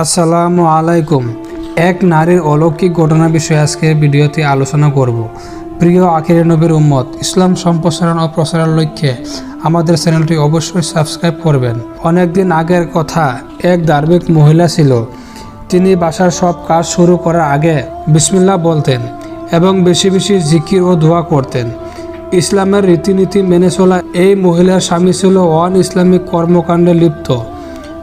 আসসালামু আলাইকুম। এক নারীর অলৌকিক ঘটনা বিষয়ে আজকে ভিডিওতে আলোচনা করব। প্রিয় আখিরে নবীর উম্মত, ইসলাম সম্প্রসারণ ও প্রসারের লক্ষ্যে আমাদের চ্যানেলটি অবশ্যই সাবস্ক্রাইব করবেন। অনেকদিন আগের কথা, এক ধার্মিক মহিলা ছিল। তিনি বাসার সব কাজ শুরু করার আগে বিসমিল্লাহ বলতেন এবং বেশি বেশি জিকির ও দোয়া করতেন। ইসলামের রীতিনীতি মেনে চলা এই মহিলার স্বামী ছিল ইসলামিক কর্মকাণ্ডে লিপ্ত।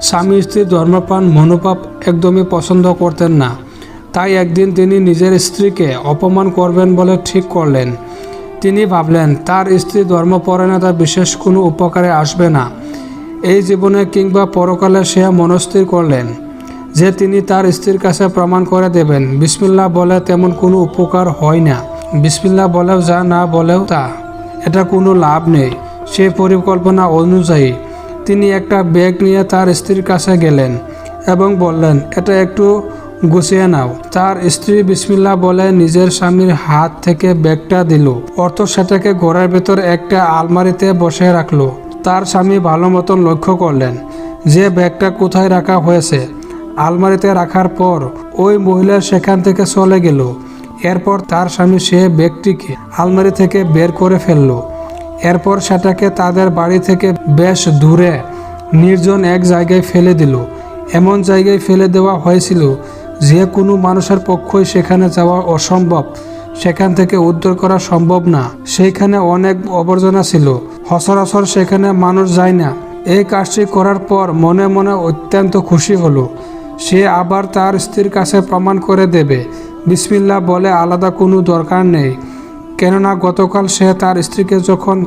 স্বামী স্ত্রীর ধর্মপ্রাণ মনোভাব একদমই পছন্দ করতেন না। তাই একদিন তিনি নিজের স্ত্রীকে অপমান করবেন বলে ঠিক করলেন। তিনি ভাবলেন তার স্ত্রী ধর্মপরায়ণতা বিশেষ কোনো উপকারে আসবে না। এই জীবনে কিংবা পরকালে সে মনস্থির করলেন যে তিনি তার স্ত্রীর কাছে প্রমাণ করে দেবেন বিসমিল্লাহ বলে তেমন কোনো উপকার হয় না, বিসমিল্লাহ বলেও যা, না বলেও তা, এটা কোনো লাভ নেই। সেই পরিকল্পনা অনুযায়ী তিনি একটা ব্যাগ নিয়ে তার স্ত্রীর কাছে গেলেন এবং বললেন, এটা একটু গুছিয়ে নাও। তার স্ত্রী বিসমিল্লাহ বলে নিজের স্বামীর হাত থেকে ব্যাগটা দিল, অর্থ সেটাকে ঘরের ভেতর একটা আলমারিতে বসিয়ে রাখলো। তার স্বামী ভালো মতন লক্ষ্য করলেন যে ব্যাগটা কোথায় রাখা হয়েছে। আলমারিতে রাখার পর ওই মহিলা সেখান থেকে চলে গেল। এরপর তার স্বামী সে ব্যাগটিকে আলমারি থেকে বের করে ফেললো। এরপর সেটাকে তাদের বাড়ি থেকে বেশ দূরে নির্জন এক জায়গায় ফেলে দিল। এমন জায়গায় ফেলে দেওয়া হয়েছিল যে কোনো মানুষের পক্ষই সেখানে যাওয়া অসম্ভব, সেখান থেকে উদ্ধার করা সম্ভব না। সেইখানে অনেক আবর্জনা ছিল, সচরাচর সেখানে মানুষ যায় না। এই কাজটি করার পর মনে মনে অত্যন্ত খুশি হলো। সে আবার তার স্ত্রীর কাছে প্রমাণ করে দেবে বিসমিল্লাহ বলে আলাদা কোনো দরকার নেই। কেননা গতকাল সে তার স্ত্রীকে যখন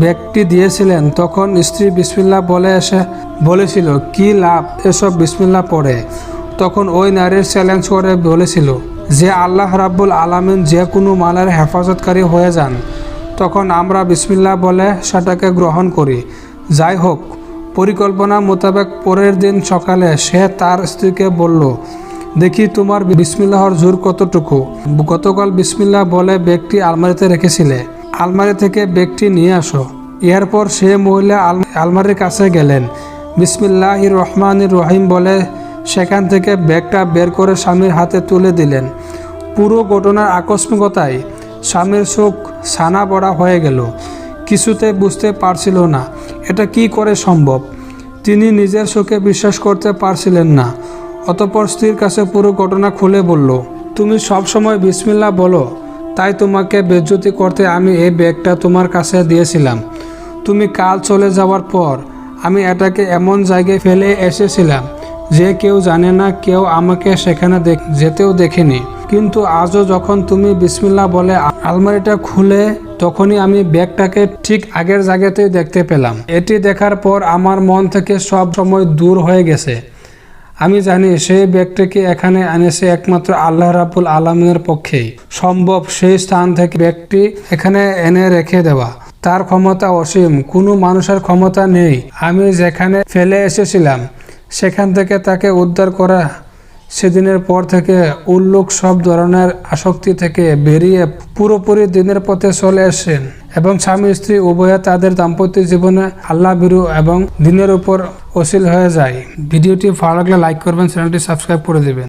ব্যাগটি দিয়েছিলেন তখন স্ত্রী বিসমিল্লাহ বলে এসে বলেছিল, কি লাভ এসব বিসমিল্লাহ পড়ে। তখন ওই নারীর চ্যালেঞ্জ করে বলেছিল যে আল্লাহ রাব্বুল আলামিন যে কোনো মালের হেফাজতকারী হয়ে যান, তখন আমরা বিসমিল্লাহ বলে সেটাকে গ্রহণ করি। যাই হোক, পরিকল্পনা মোতাবেক পরের দিন সকালে সে তার স্ত্রীকে বলল, দেখি তোমার বিসমিল্লাহর জোর কতটুকু। গতকাল বিসমিল্লাহ বলে ব্যাগটি আলমারিতে রেখেছিলে, আলমারি থেকে ব্যাগটি নিয়ে আসো। এরপর সে মহিলা আলমারির কাছে গেলেন, বিসমিল্লাহির রহমানির রহিম বলে সেখান থেকে ব্যাগটা বের করে স্বামীর হাতে তুলে দিলেন। পুরো ঘটনার আকস্মিকতায় স্বামীর চোখ ছানা বড়া হয়ে গেল। কিছুতে বুঝতে পারছিল না এটা কি করে সম্ভব। তিনি নিজের চোখে বিশ্বাস করতে পারছিলেন না। অতঃপর স্ত্রীর কাছে পুরো ঘটনা খুলে বলল, তুমি সবসময় বিসমিল্লাহ বলো, তাই তোমাকে বেজ্জতি করতে আমি এই ব্যাগটা তোমার কাছে দিয়েছিলাম। তুমি কাল চলে যাওয়ার পর আমি এটাকে এমন জায়গায় ফেলে এসেছিলাম যে কেউ জানে না, কেউ আমাকে সেখানে যেতেও দেখেনি। কিন্তু আজও যখন তুমি বিসমিল্লাহ বলে আলমারিটা খুলে, তখনই আমি ব্যাগটাকে ঠিক আগের জায়গাতেই দেখতে পেলাম। এটি দেখার পর আমার মন থেকে সব সময় দূর হয়ে গেছে। আমি জানি সেই ব্যাগটিকে এখানে এনেছে একমাত্র আল্লাহ রাব্বুল আলামিনের পক্ষেই সম্ভব। সেই স্থান থেকে ব্যাগটি এখানে এনে রেখে দেওয়া তার ক্ষমতা অসীম, কোনো মানুষের ক্ষমতা নেই। আমি যেখানে ফেলে এসেছিলাম সেখান থেকে তাকে উদ্ধার করা। সেদিনের পর থেকে উল্লুক সব ধরনের আসক্তি থেকে বেরিয়ে পুরোপুরি দিনের পথে চলে আসেন এবং স্বামী স্ত্রী উভয়ে তাদের দাম্পত্য জীবনে আল্লাহ ভীরু এবং দিনের উপর অশীল হয়ে যায়। ভিডিওটি ভালো লাগলে লাইক করবেন, চ্যানেলটি সাবস্ক্রাইব করে দেবেন।